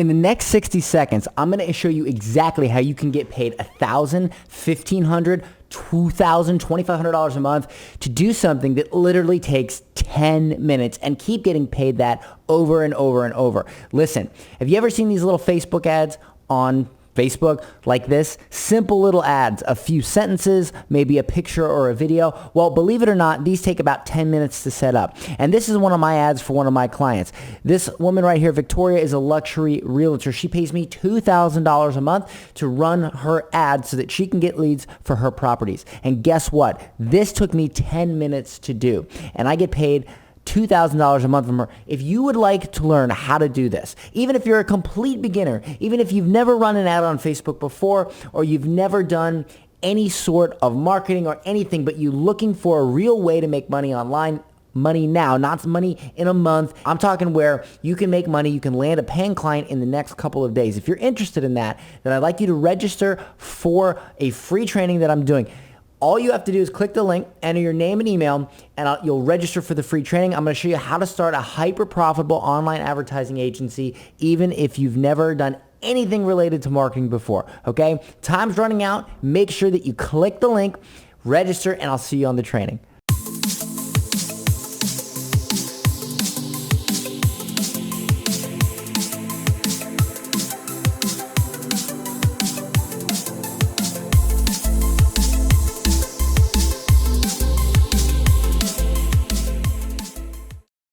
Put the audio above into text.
In the next 60 seconds, I'm going to show you exactly how you can get paid $1,000, $1,500, $2,000, $2,500 a month to do something that literally takes 10 minutes and keep getting paid that over and over and over. Listen, have you ever seen these little Facebook ads on Facebook like this? Simple little ads, a few sentences, maybe a picture or a video. Well, believe it or not, these take about 10 minutes to set up. And this is one of my ads for one of my clients. This woman right here, Victoria, is a luxury realtor. She pays me $2,000 a month to run her ad so that she can get leads for her properties. And guess what? This took me 10 minutes to do. And I get paid $2,000 a month from her. If you would like to learn how to do this, even if you're a complete beginner, even if you've never run an ad on Facebook before, or you've never done any sort of marketing or anything, but you're looking for a real way to make money online, money now, not money in a month. I'm talking where you can make money, you can land a paying client in the next couple of days. If you're interested in that, then I'd like you to register for a free training that I'm doing. All you have to do is click the link, enter your name and email, and you'll register for the free training. I'm going to show you how to start a hyper-profitable online advertising agency, even if you've never done anything related to marketing before, okay? Time's running out. Make sure that you click the link, register, and I'll see you on the training.